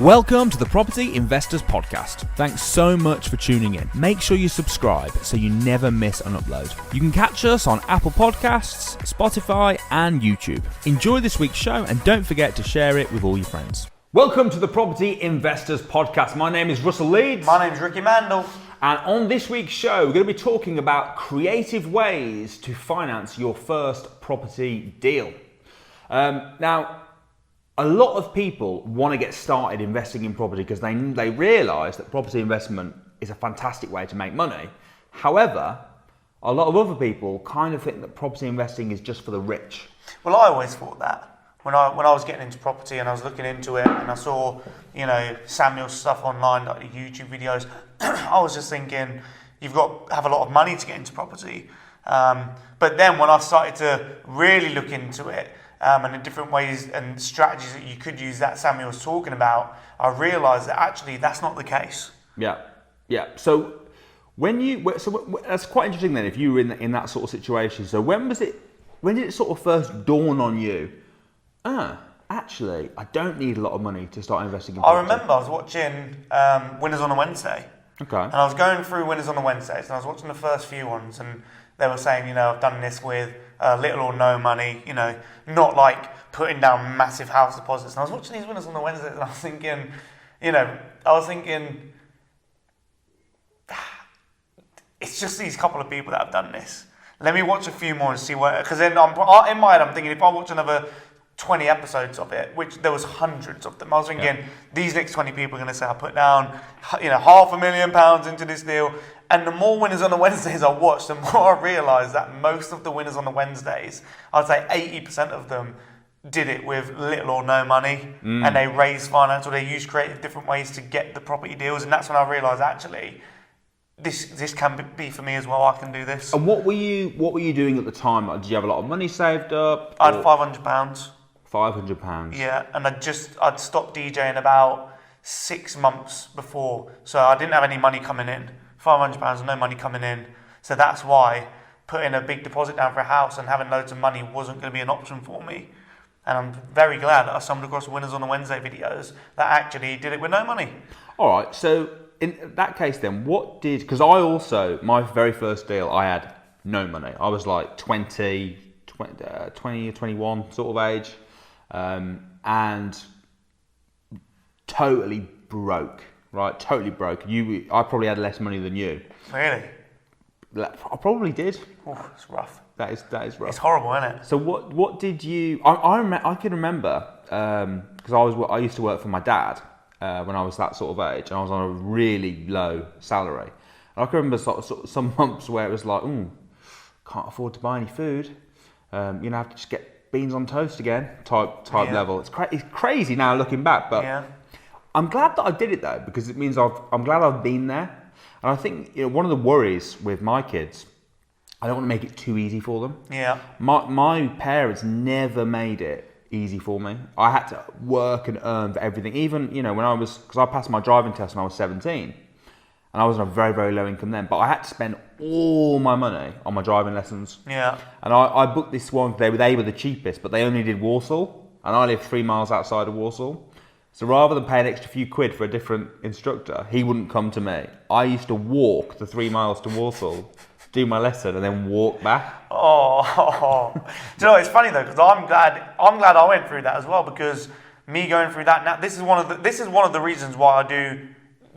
Welcome to the Property Investors Podcast. Thanks so much for tuning in. Make sure you subscribe so you never miss an upload. You can catch us on Apple Podcasts, Spotify, and YouTube. Enjoy this week's show and don't forget to share it with all your friends. Welcome to the Property Investors Podcast. My name is Russell Leeds. My name is Ricci Mandal. And on this week's show, we're going to be talking about creative ways to finance your first property deal. Now, a lot of people want to get started investing in property because they realise that property investment is a fantastic way to make money. However, a lot of other people kind of think that property investing is just for the rich. Well, I always thought that. When I was getting into property and I was looking into it and I saw, Samuel's stuff online, like the YouTube videos, I was just thinking, you've got to have a lot of money to get into property. But then when I started to really look into it, and the different ways and strategies that you could use that Samuel was talking about, I realised that actually that's not the case. Yeah. So that's quite interesting then. If you were in that sort of situation, so when did it sort of first dawn on you? Actually, I don't need a lot of money to start investing in property. I remember I was watching Winners on a Wednesday. Okay. And I was going through Winners on a Wednesdays, and I was watching the first few ones, and they were saying, I've done this with little or no money, not like putting down massive house deposits. And I was watching these Winners on the Wednesdays, and I was thinking, it's just these couple of people that have done this. Let me watch a few more and see where, because then in my head I'm thinking, if I watch another 20 episodes of it, which there was hundreds of them, I was thinking, these next 20 people are going to say, I put down, £500,000 into this deal. And the more Winners on the Wednesdays I watched, the more I realised that most of the Winners on the Wednesdays, I'd say 80% of them did it with little or no money, and they raised finance, or they used creative different ways to get the property deals. And that's when I realised, actually, this can be for me as well. I can do this. And what were you doing at the time? Like, did you have a lot of money saved up? I had £500. £500. Yeah, and I'd stopped DJing about 6 months before, so I didn't have any money coming in. £500, no money coming in. So that's why putting a big deposit down for a house and having loads of money wasn't going to be an option for me. And I'm very glad that I stumbled across Winners on a Wednesday videos that actually did it with no money. All right, so in that case then, because my very first deal, I had no money. I was like 20 or 21 sort of age, and totally broke. Right, totally broke. I probably had less money than you. Really? I probably did. Oh, it's rough. That is rough. It's horrible, isn't it? So what did you? I can remember because I used to work for my dad when I was that sort of age, and I was on a really low salary. And I can remember sort of some months where it was like, can't afford to buy any food. I have to just get beans on toast again type level. It's crazy now looking back, but. Yeah. I'm glad that I did it though, because it means I'm glad I've been there. And I think one of the worries with my kids, I don't want to make it too easy for them. Yeah. My parents never made it easy for me. I had to work and earn for everything. Even because I passed my driving test when I was 17, and I was on a very, very low income then. But I had to spend all my money on my driving lessons. Yeah. And I booked this one. They were the cheapest, but they only did Walsall, and I live 3 miles outside of Walsall. So rather than pay an extra few quid for a different instructor, he wouldn't come to me. I used to walk the 3 miles to Walsall, do my lesson, and then walk back. Oh. Do you know, it's funny though, because I'm glad I went through that as well, because me going through that now, this is one of the reasons why I do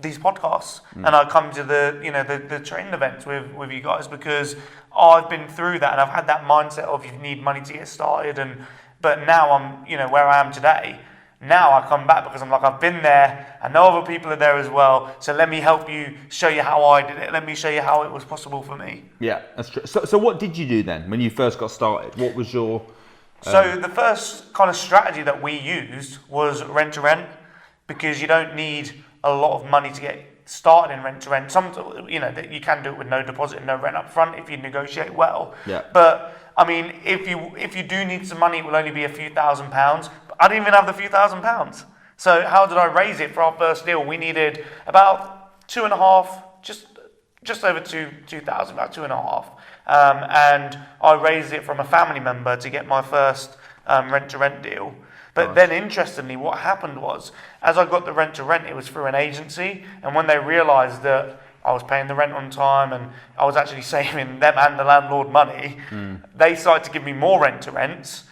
these podcasts, and I come to the training events with you guys, because I've been through that and I've had that mindset of you need money to get started, but now I'm where I am today. Now I come back because I'm like, I've been there, I know other people are there as well, so let me help you, show you how I did it, let me show you how it was possible for me. Yeah, that's true. So what did you do then when you first got started? What was your... So the first kind of strategy that we used was rent to rent, because you don't need a lot of money to get started in rent to rent. You can do it with no deposit and no rent up front if you negotiate well. Yeah. But I mean, if you do need some money, it will only be a few £1,000s. I didn't even have the few £1,000s. So how did I raise it for our first deal? We needed about 2.5, just over 2,000, about 2.5. And I raised it from a family member to get my first rent to rent deal. But then, interestingly, what happened was, as I got the rent to rent, it was through an agency, and when they realised that I was paying the rent on time and I was actually saving them and the landlord money, they started to give me more rent to rents,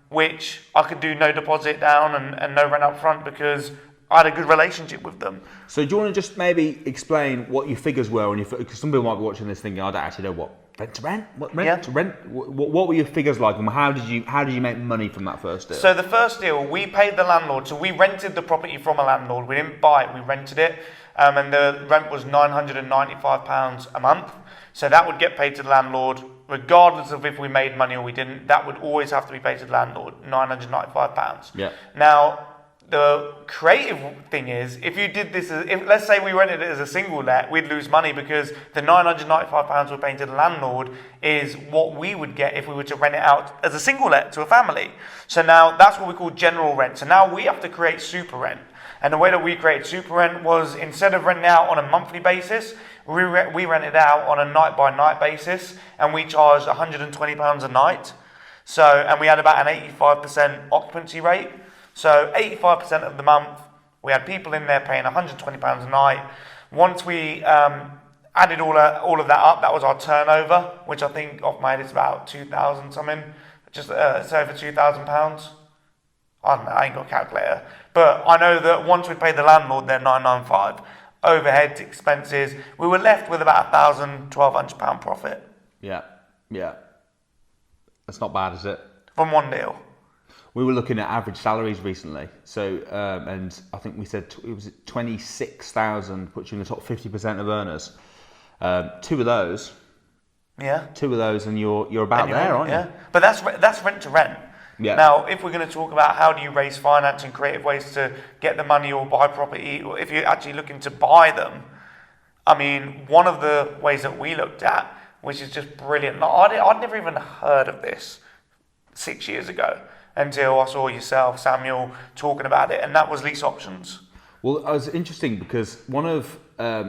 which I could do no deposit down and no rent up front because I had a good relationship with them. So do you want to just maybe explain what your figures were on your, because some people might be watching this thinking, I don't actually know what rent to rent, what rent to rent, what were your figures like, and how did you make money from that first deal? So the first deal, we paid the landlord, so we rented the property from a landlord. We didn't buy it, we rented it, and the rent was £995 a month. So that would get paid to the landlord, regardless of if we made money or we didn't. That would always have to be paid to the landlord, £995. Yeah. Now, the creative thing is, if you did this, let's say we rented it as a single let, we'd lose money because the £995 we're paying to the landlord is what we would get if we were to rent it out as a single let to a family. So now that's what we call general rent. So now we have to create super rent. And the way that we created super rent was, instead of renting out on a monthly basis, we rented out on a night by night basis, and we charged £120 a night. So, and we had about an 85% occupancy rate. So 85% of the month, we had people in there paying £120 a night. Once we added all of that up, that was our turnover, which I think off my head is about 2,000 something, just it's over £2,000. I don't know, I ain't got a calculator. But I know that once we paid the landlord their £995, overhead expenses, we were left with about £1,000, £1,200 profit. Yeah. That's not bad, is it? From one deal. We were looking at average salaries recently, so and I think we said it was 26,000, puts you in the top 50% of earners. Two of those, and you're about there, aren't you? Yeah, but that's rent to rent. Yeah. Now, if we're going to talk about how do you raise finance and creative ways to get the money or buy property, or if you're actually looking to buy them, I mean, one of the ways that we looked at, which is just brilliant. I'd never even heard of this 6 years ago, until I saw yourself, Samuel, talking about it, and that was lease options. Well, it was interesting because one of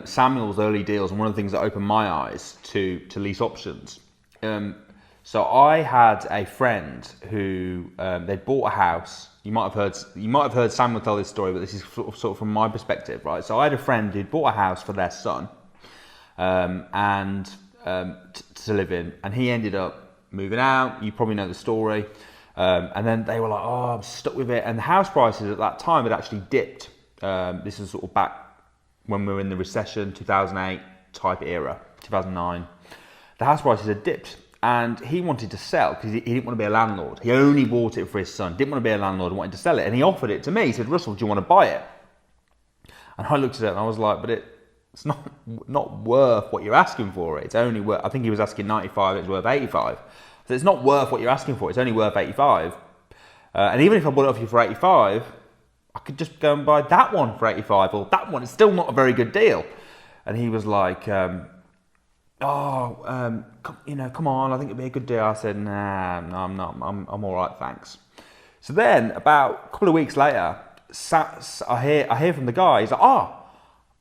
Samuel's early deals, and one of the things that opened my eyes to lease options. So I had a friend who they'd bought a house. You might have heard Samuel tell this story, but this is sort of from my perspective, right? So I had a friend who'd bought a house for their son, to live in, and he ended up moving out. You probably know the story. And then they were like, oh, I'm stuck with it. And the house prices at that time had actually dipped. This is sort of back when we were in the recession, 2008 type era, 2009. The house prices had dipped. And he wanted to sell because he didn't want to be a landlord. He only bought it for his son, didn't want to be a landlord, wanted to sell it. And he offered it to me. He said, Russell, do you want to buy it? And I looked at it and I was like, but it's not worth what you're asking for it. It's only worth, I think he was asking 95, it's worth 85. So it's not worth what you're asking for. It's only worth 85. And even if I bought it off you for 85, I could just go and buy that one for 85 or that one. It's still not a very good deal. And he was like, come on, I think it'd be a good deal. I said, nah, no, I'm not. I'm all right, thanks. So then, about a couple of weeks later, I hear from the guy. He's like,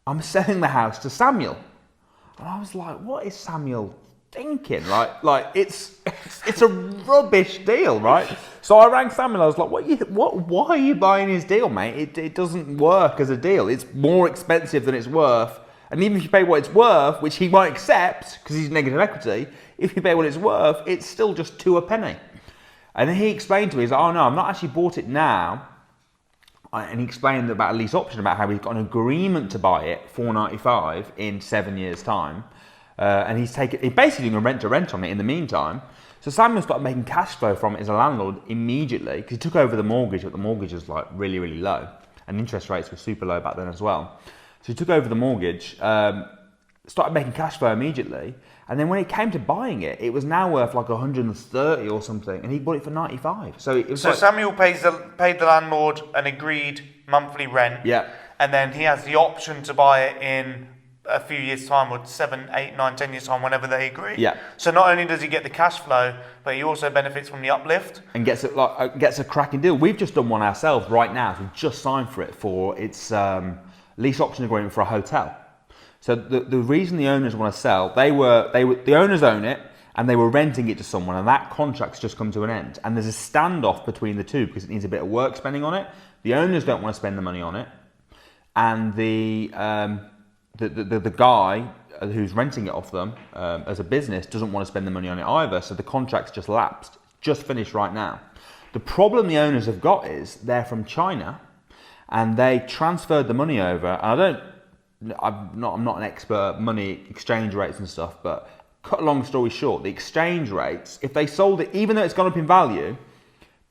I'm selling the house to Samuel. And I was like, what is Samuel thinking, right? Like it's a rubbish deal, right? So I rang Samuel. I was like, why are you buying his deal, mate? It doesn't work as a deal. It's more expensive than it's worth. And even if you pay what it's worth, which he won't accept because he's negative equity, if you pay what it's worth, it's still just 2 a penny. And then he explained to me, he's like, oh no, I've not actually bought it now. And he explained about a lease option, about how he's got an agreement to buy it $495 in 7 years' time. And he's basically doing a rent to rent on it in the meantime. So Samuel started making cash flow from it as a landlord immediately because he took over the mortgage, but the mortgage was like really, really low. And interest rates were super low back then as well. So he took over the mortgage, started making cash flow immediately, and then when it came to buying it, it was now worth like 130 or something, and he bought it for 95. So Samuel paid the landlord an agreed monthly rent, and then he has the option to buy it in a few years' time, or 7, 8, 9, 10 years' time, whenever they agree. Yeah. So not only does he get the cash flow, but he also benefits from the uplift and gets a cracking deal. We've just done one ourselves right now. So we've just signed for it for its lease option agreement for a hotel. So the reason the owners want to sell, the owners own it, and they were renting it to someone, and that contract's just come to an end. And there's a standoff between the two because it needs a bit of work spending on it. The owners don't want to spend the money on it, and the guy who's renting it off them as a business doesn't want to spend the money on it either. So the contract's just lapsed, just finished right now. The problem the owners have got is they're from China, and they transferred the money over. And I'm not an expert money exchange rates and stuff, but cut a long story short, the exchange rates, if they sold it, even though it's gone up in value,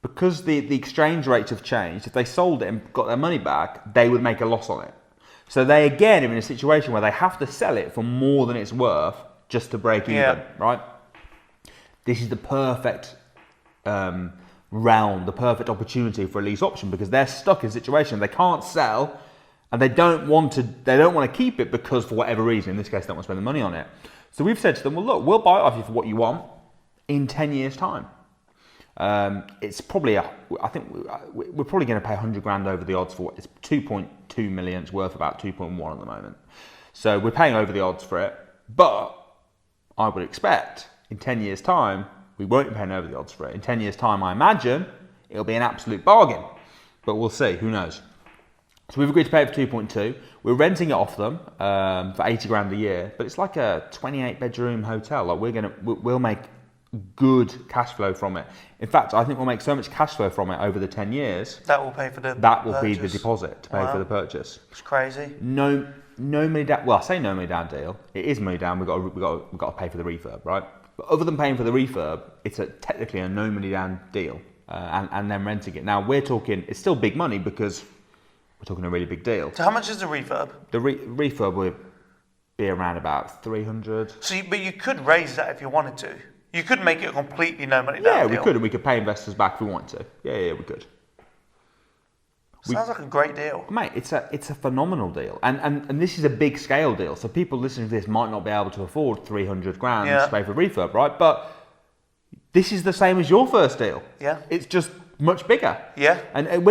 because the exchange rates have changed, if they sold it and got their money back, they would make a loss on it. So they again are in a situation where they have to sell it for more than it's worth just to break even, right? This is the perfect realm, the perfect opportunity for a lease option, because they're stuck in a situation they can't sell, and they don't want to keep it because for whatever reason, in this case, they don't want to spend the money on it. So we've said to them, well, look, we'll buy it off you for what you want in 10 years' time. It's probably, I think we're probably going to pay 100 grand over the odds for it. It's 2.2 million. It's worth about 2.1 at the moment. So we're paying over the odds for it. But I would expect in 10 years' time, we won't be paying over the odds for it. In 10 years' time, I imagine it'll be an absolute bargain. But we'll see. Who knows? So we've agreed to pay it for 2.2. We're renting it off them for 80 grand a year. But it's like a 28-bedroom hotel. Like we'll make good cash flow from it. In fact, I think we'll make so much cash flow from it over the 10 years. That will pay for the That will be the deposit to pay for the purchase. It's crazy. No money down. Well, I say no money down deal. It is money down. We've got to pay for the refurb, right? But other than paying for the refurb, it's technically a no money down deal, and then renting it. Now we're talking. It's still big money because we're talking a really big deal. So how much is the refurb? The refurb will be around about 300. But you could raise that if you wanted to. You could make it a completely no money down deal. Yeah, we could, and we could pay investors back if we wanted to. Yeah, we could. Sounds like a great deal. Mate, it's a phenomenal deal. And this is a big scale deal. So people listening to this might not be able to afford 300 grand to pay for refurb, right? But this is the same as your first deal. Yeah. It's just much bigger. Yeah. And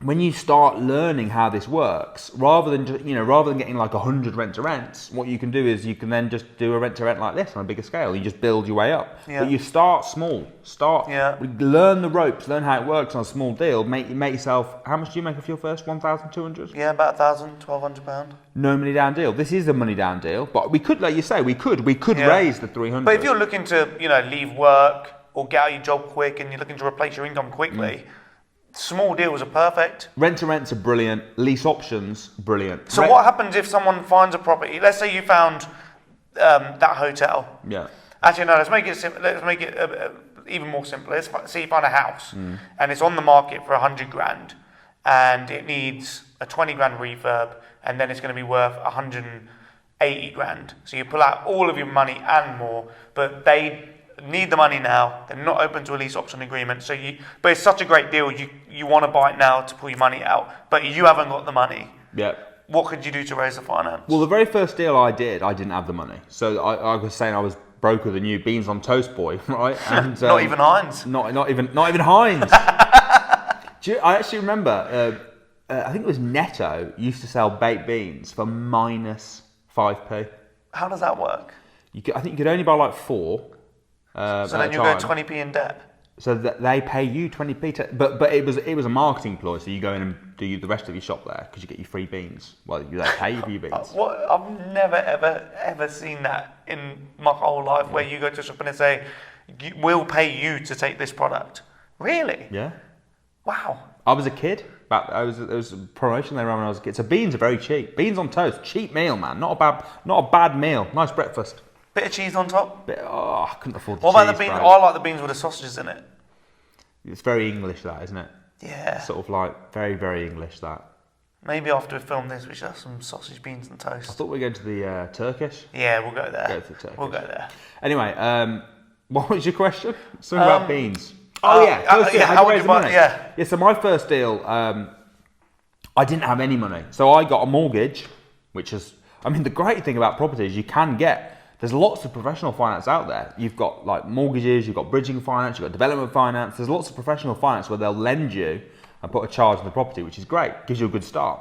when you start learning how this works, rather than getting like 100 rent-to-rents, what you can do is you can then just do a rent-to-rent like this on a bigger scale. You just build your way up. Yeah. But you start small. Learn the ropes, learn how it works on a small deal. Make yourself. How much do you make off your first 1,200? Yeah, about 1,000, 1,200 pound. No money down deal. This is a money down deal, but we could, like you say, we could raise the 300. But if you're looking to leave work or get out of your job quick and you're looking to replace your income quickly. Small deals are perfect. Rent-to-rents are brilliant. Lease options, brilliant. So what happens if someone finds a property? Let's say you found that hotel. Yeah. Actually, no. Let's make it simple. Let's make it even more simple. Let's say you find a house and it's on the market for 100 grand, and it needs a 20 grand refurb, and then it's going to be worth 180 grand. So you pull out all of your money and more, but they need the money now. They're not open to a lease option agreement. But it's such a great deal. You want to buy it now to pull your money out, but you haven't got the money. Yeah. What could you do to raise the finance? Well, the very first deal I did, I didn't have the money. So I was saying I was broker than you, beans on toast boy, right? And not even Heinz. Not even Heinz. I actually remember. I think it was Netto used to sell baked beans for minus 5p. How does that work? I think you could only buy like 4. So then you go 20p in debt. So that they pay you 20p, but it was a marketing ploy. So you go in and do the rest of your shop there because you get your free beans. Well, they pay you for your beans. I've never ever seen that in my whole life where you go to a shop and they say, "We'll pay you to take this product." Really? Yeah. Wow. I was a kid. There was a promotion they ran when I was a kid. So beans are very cheap. Beans on toast, cheap meal, man. Not a bad meal. Nice breakfast. Bit of cheese on top? I couldn't afford the cheese. What about the beans? Right? I like the beans with the sausages in it. It's very English, that, isn't it? Yeah. Sort of like very, very English, that. Maybe after we film this, we should have some sausage, beans and toast. I thought we were going to the Turkish. Yeah, we'll go there. Go to the Turkish. We'll go there. Anyway, what was your question? Something about beans. Oh, yeah. First deal, how would you buy? Yeah, so my first deal, I didn't have any money. So I got a mortgage, which is, the great thing about property is you can get, there's lots of professional finance out there. You've got like mortgages, you've got bridging finance, you've got development finance. There's lots of professional finance where they'll lend you and put a charge on the property, which is great. Gives you a good start.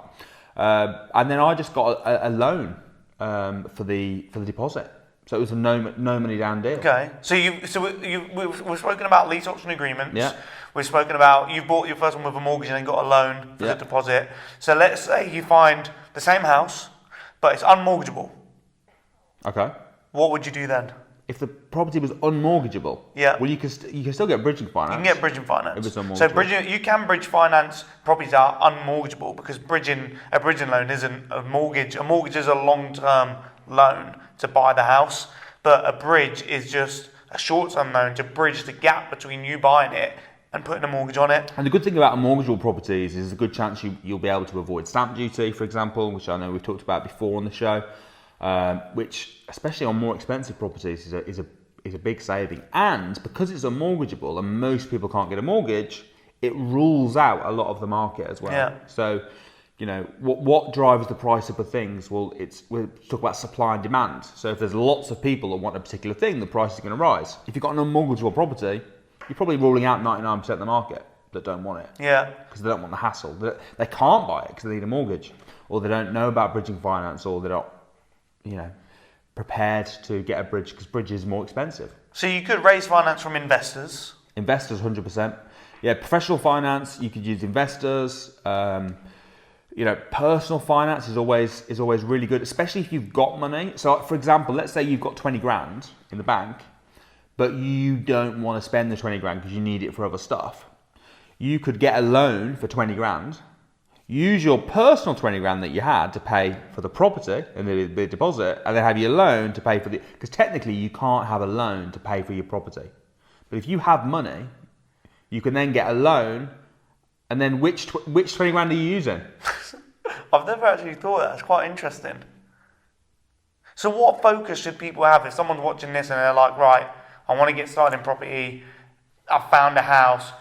And then I just got a loan for the deposit. So it was a no money down deal. Okay. We've spoken about lease option agreements. Yeah. We've spoken about you bought your first one with a mortgage and then got a loan for Yeah. the deposit. So let's say you find the same house, but it's unmortgageable. Okay. What would you do then? If the property was unmortgageable, Yeah. well, you can still get bridging finance. You can get bridging finance. If it's unmortgageable. So you can bridge finance properties that are unmortgageable because a bridging loan isn't a mortgage. A mortgage is a long-term loan to buy the house, but a bridge is just a short-term loan to bridge the gap between you buying it and putting a mortgage on it. And the good thing about mortgageable properties is a good chance you'll be able to avoid stamp duty, for example, which I know we've talked about before on the show, which, especially on more expensive properties, is a big saving. And because it's unmortgageable and most people can't get a mortgage, it rules out a lot of the market as well. Yeah. So, what drives the price up of things? Well, we'll talk about supply and demand. So if there's lots of people that want a particular thing, the price is going to rise. If you've got an unmortgageable property, you're probably ruling out 99% of the market that don't want it. Yeah. Because they don't want the hassle. They can't buy it because they need a mortgage, or they don't know about bridging finance, or they're not, prepared to get a bridge because bridge is more expensive. So you could raise finance from investors. Investors, 100%. Yeah, professional finance, you could use investors. Personal finance is always really good, especially if you've got money. So, for example, let's say you've got 20 grand in the bank, but you don't want to spend the 20 grand because you need it for other stuff. You could get a loan for 20 grand, use your personal 20 grand that you had to pay for the property and the deposit, and then have your loan to pay for because technically you can't have a loan to pay for your property. But if you have money, you can then get a loan, and then which 20 grand are you using? I've never actually thought that. It's quite interesting. So what focus should people have if someone's watching this and they're like, right, I want to get started in property, I've found a house,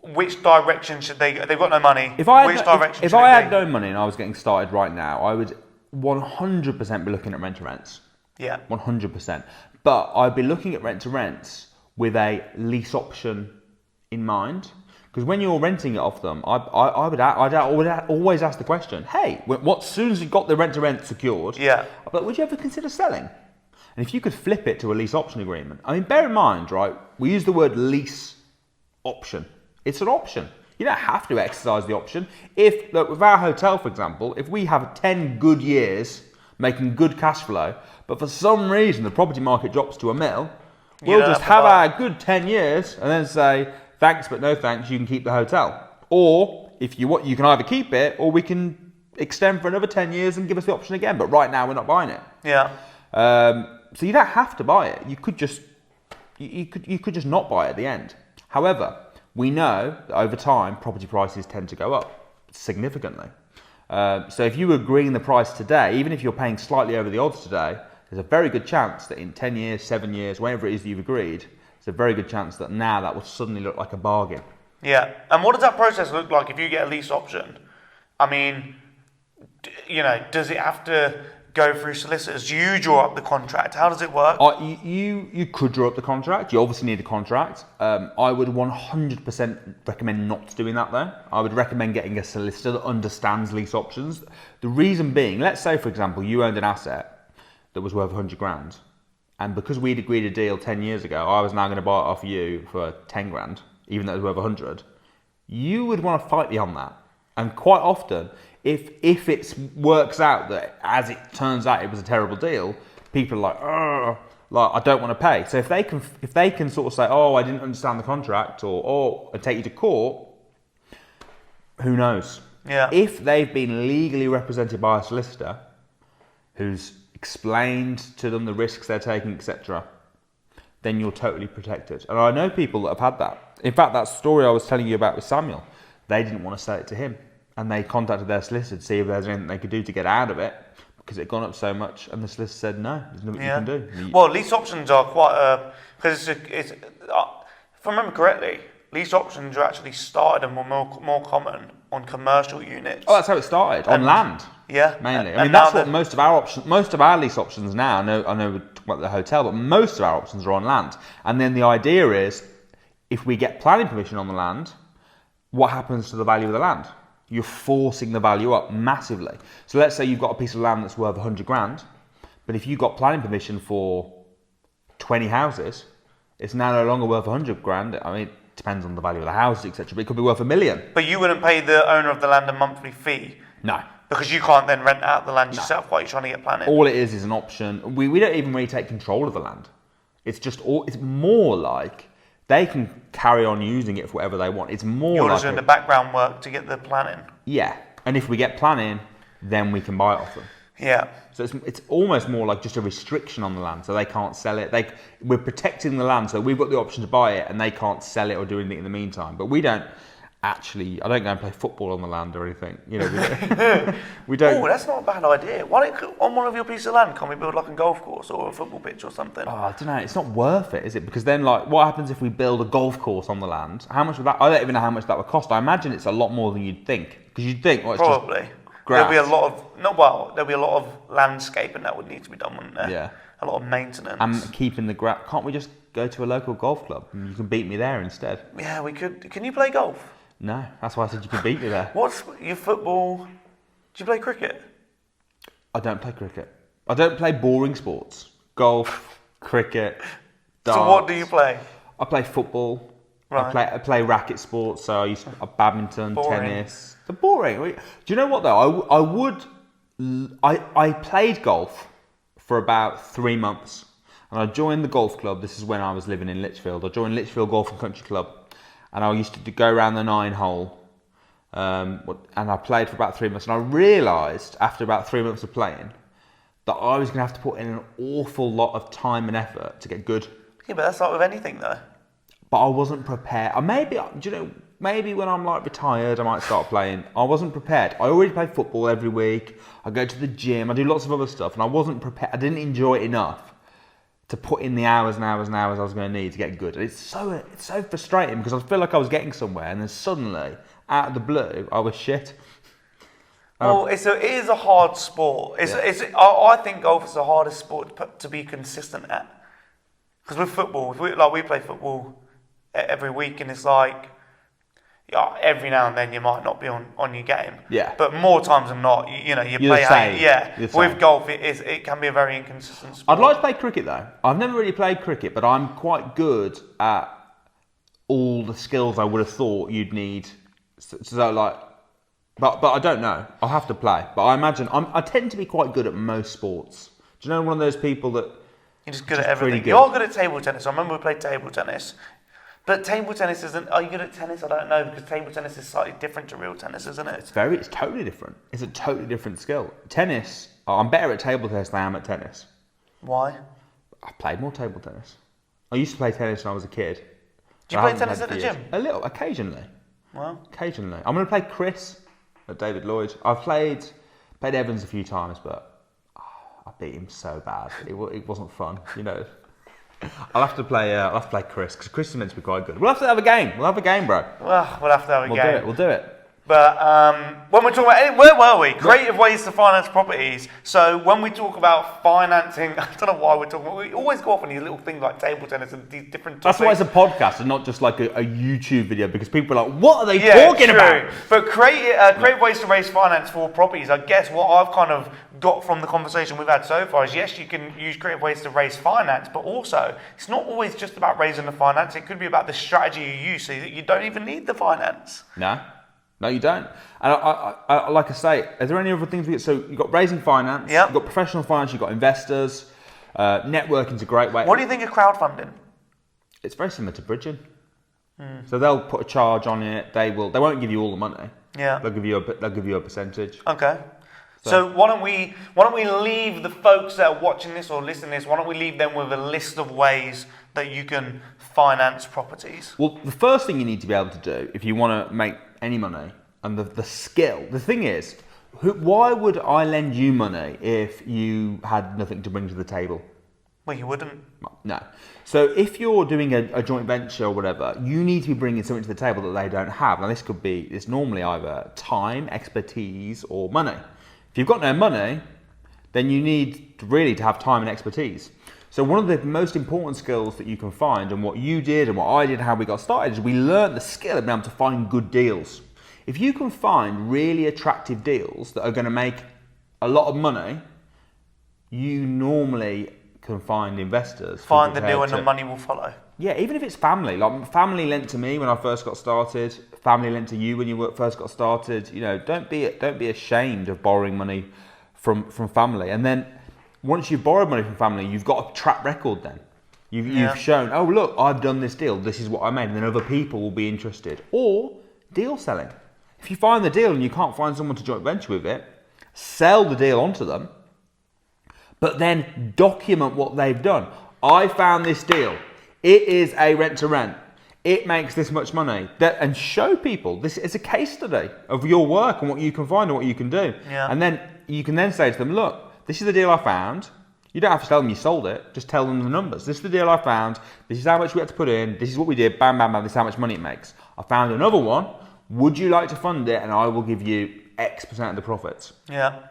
which direction should they go? They've got no money. If I had go? no money and I was getting started right now, I would 100% be looking at rent to rents. Yeah. 100%. But I'd be looking at rent to rents with a lease option in mind. Because when you're renting it off them, I'd always ask the question, hey, as soon as you've got the rent-to-rent secured, yeah, but would you ever consider selling? And if you could flip it to a lease option agreement, I mean, bear in mind, right, we use the word lease option. It's an option. You don't have to exercise the option. With our hotel, for example, if we have 10 good years making good cash flow, but for some reason the property market drops to $1 million, we'll just have our good 10 years and then say, thanks, but no thanks, you can keep the hotel. Or, if you want, you can either keep it, or we can extend for another 10 years and give us the option again. But right now, we're not buying it. Yeah. So you don't have to buy it. You could just not buy it at the end. However, we know that over time, property prices tend to go up significantly. So if you were agreeing the price today, even if you're paying slightly over the odds today, there's a very good chance that in 10 years, 7 years, whenever it is that you've agreed, there's a very good chance that now that will suddenly look like a bargain. Yeah. And what does that process look like if you get a lease option? I mean, does it have to go through solicitors? Do you draw up the contract? How does it work? You could draw up the contract. You obviously need a contract. I would 100% recommend not doing that though. I would recommend getting a solicitor that understands lease options. The reason being, let's say for example, you owned an asset that was worth 100 grand. And because we'd agreed a deal 10 years ago, I was now going to buy it off you for 10 grand, even though it was worth 100. You would want to fight me on that. And quite often, if it works out that, as it turns out, it was a terrible deal, people are like, I don't want to pay. So if they can sort of say, oh, I didn't understand the contract, or take you to court, who knows? Yeah. If they've been legally represented by a solicitor who's explained to them the risks they're taking, etc., then you're totally protected. And I know people that have had that. In fact, that story I was telling you about with Samuel, they didn't want to sell it to him, and they contacted their solicitor to see if there's anything they could do to get out of it because it had gone up so much, and the solicitor said no, there's nothing you can do. Well, lease options are quite because if I remember correctly, lease options are actually started and were more common on commercial units. Oh, that's how it started, on land. Yeah, mainly. I mean, that's what most of our lease options now. I know we're talking about the hotel, but most of our options are on land. And then the idea is, if we get planning permission on the land, what happens to the value of the land? You're forcing the value up massively. So let's say you've got a piece of land that's worth 100 grand, but if you got planning permission for 20 houses, it's now no longer worth 100 grand. I mean, it depends on the value of the houses, etc. But it could be worth $1 million. But you wouldn't pay the owner of the land a monthly fee? No. Because you can't then rent out the land yourself while you're trying to get planning? All it is an option. We don't even really take control of the land. It's more like they can carry on using it for whatever they want. It's more You're like just doing the background work to get the planning. Yeah. And if we get planning, then we can buy it off them. Yeah. So it's almost more like just a restriction on the land, so they can't sell it. We're protecting the land, so we've got the option to buy it, and they can't sell it or do anything in the meantime. But we don't actually. I don't go and play football on the land or anything. You know, we don't. Oh, that's not a bad idea. Why don't on one of your pieces of land can we build like a golf course or a football pitch or something? Oh, I don't know. It's not worth it, is it? Because then, like, what happens if we build a golf course on the land? How much would that? I don't even know how much that would cost. I imagine it's a lot more than you'd think. Because you'd think, well, it's probably. Just grass. There'll be a lot of landscaping that would need to be done, wouldn't there? Yeah. A lot of maintenance. And keeping the grass. Can't we just go to a local golf club and you can beat me there instead? Yeah, we could. Can you play golf? No, that's why I said you could beat me there. What's your football? Do you play cricket? I don't play cricket. I don't play boring sports. Golf, cricket, darts. So what do you play? I play football. Right. I play racket sports. So I used to badminton, Boring. tennis. They're boring. Do you know what though? I played golf for about 3 months, and I joined the golf club. This is when I was living in Lichfield. I joined Lichfield Golf and Country Club, and I used to go around the 9-hole. And I played for about 3 months, and I realised after about 3 months of playing that I was going to have to put in an awful lot of time and effort to get good. Yeah, but that's like with anything though. But I wasn't prepared. Or maybe when I'm like retired, I might start playing. I wasn't prepared. I already play football every week. I go to the gym. I do lots of other stuff, and I wasn't prepared. I didn't enjoy it enough to put in the hours and hours and hours I was going to need to get good. And it's so frustrating because I feel like I was getting somewhere, and then suddenly, out of the blue, I was shit. Well, it is a hard sport. I think golf is the hardest sport to be consistent at. Because with football, we play football every week, and it's like, yeah, every now and then you might not be on your game. Yeah. But more times than not, you play. With golf, it can be a very inconsistent sport. I'd like to play cricket though. I've never really played cricket, but I'm quite good at all the skills I would have thought you'd need. But I don't know. I'll have to play. But I imagine I tend to be quite good at most sports. Do you know one of those people that you're just good at everything? Good. You're good at table tennis. I remember we played table tennis. But table tennis isn't. Are you good at tennis? I don't know, because table tennis is slightly different to real tennis, isn't it? It's totally different. It's a totally different skill. Tennis. I'm better at table tennis than I am at tennis. Why? I played more table tennis. I used to play tennis when I was a kid. Do you play tennis at the gym? A little, occasionally. Well, occasionally. I'm going to play Chris at David Lloyd. I've played Evans a few times, but I beat him so bad. It wasn't fun, you know. I'll have to play Chris, because Chris is meant to be quite good. We'll have to have a game. We'll have a game, bro. Well, we'll have to have a game. We'll do it. But when we're talking about, where were we? Creative ways to finance properties. So when we talk about financing, I don't know why we're talking. We always go off on these little things like table tennis and these different topics. That's why it's a podcast and not just like a YouTube video, because people are like, "What are they talking about?" But creative ways to raise finance for properties. I guess what I've kind of got from the conversation we've had so far is, yes, you can use creative ways to raise finance, but also it's not always just about raising the finance. It could be about the strategy you use, so that you don't even need the finance. No, you don't. And I like I say, are there any other things we get? So you've got raising finance, You've got professional finance, you've got investors, networking's a great way. What do you think of crowdfunding? It's very similar to bridging. So they'll put a charge on it. They won't give you all the money. Yeah. They'll give you a percentage. Okay. So why don't we leave the folks that are watching this or listening to this, why don't we leave them with a list of ways that you can finance properties? Well, the first thing you need to be able to do if you want to make any money, and the skill, the thing is, why would I lend you money if you had nothing to bring to the table? Well, you wouldn't. No. So if you're doing a joint venture or whatever, you need to be bringing something to the table that they don't have. Now it's normally either time, expertise, or money. If you've got no money, then you need to have time and expertise. So one of the most important skills that you can find, and what you did and what I did and how we got started, is we learned the skill of being able to find good deals. If you can find really attractive deals that are going to make a lot of money, you normally can find investors. Find the deal and the money will follow. Yeah, even if it's family. Like family lent to me when I first got started. Family lent to you when you first got started. You know, don't be ashamed of borrowing money from family. And then once you've borrowed money from family, you've got a track record then. You've shown, oh look, I've done this deal, this is what I made, and then other people will be interested. Or deal selling. If you find the deal and you can't find someone to joint venture with it, sell the deal onto them, but then document what they've done. I found this deal. It is a rent to rent. It makes this much money. And show people this is a case study of your work and what you can find and what you can do. Yeah. And then you can then say to them, look, this is the deal I found. You don't have to tell them you sold it. Just tell them the numbers. This is the deal I found. This is how much we had to put in. This is what we did. Bam, bam, bam. This is how much money it makes. I found another one. Would you like to fund it? And I will give you X% of the profits. Yeah.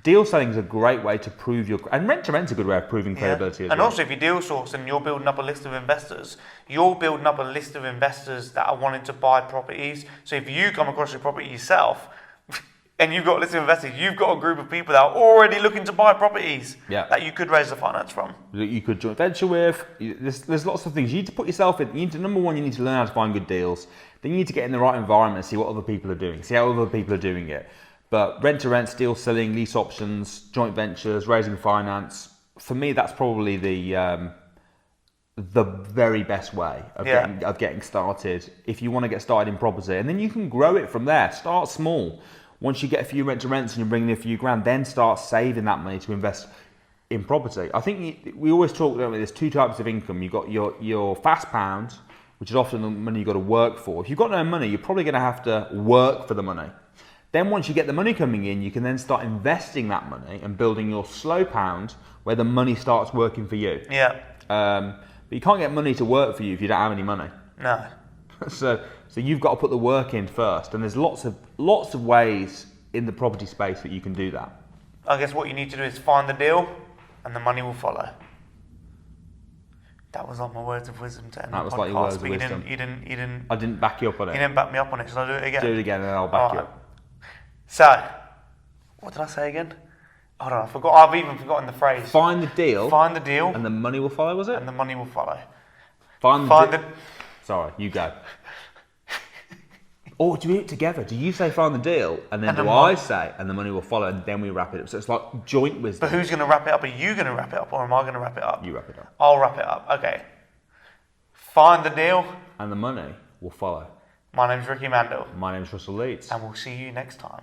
Deal selling is a great way to prove your... And rent to rent's a good way of proving credibility as well. And also, if you deal source and you're building up a list of investors, you're building up a list of investors that are wanting to buy properties. So if you come across your property yourself... and you've got a list of investors, you've got a group of people that are already looking to buy properties that you could raise the finance from. That you could joint venture with. There's lots of things. You need to put yourself in. You need to, number one, you need to learn how to find good deals. Then you need to get in the right environment and see what other people are doing. See how other people are doing it. But rent to rent, deal selling, lease options, joint ventures, raising finance, for me, that's probably the very best way of getting started if you want to get started in property. And then you can grow it from there. Start small. Once you get a few rent to rents and you're bringing in a few grand, then start saving that money to invest in property. I think we always talk, don't we, there's two types of income. You've got your fast pound, which is often the money you've got to work for. If you've got no money, you're probably going to have to work for the money. Then once you get the money coming in, you can then start investing that money and building your slow pound where the money starts working for you. Yeah. But you can't get money to work for you if you don't have any money. No. So you've got to put the work in first, and there's lots of ways in the property space that you can do that. I guess what you need to do is find the deal, and the money will follow. That was like my words of wisdom to end that the was podcast, like your words of but wisdom. You didn't. I didn't back you up on it. You didn't back me up on it. Shall I do it again? Do it again, and then I'll back you up. So, what did I say again? Hold on, I forgot. I've even forgotten the phrase. Find the deal. Find the deal. And the money will follow. Was it? And the money will follow. Find the. Sorry, you go. Or do we do it together? Do you say find the deal, and then I say, and the money will follow, and then we wrap it up? So it's like joint wisdom. But who's going to wrap it up? Are you going to wrap it up, or am I going to wrap it up? You wrap it up. I'll wrap it up. Okay. Find the deal. And the money will follow. My name's Ricci Mandal. My name's Russell Leeds. And we'll see you next time.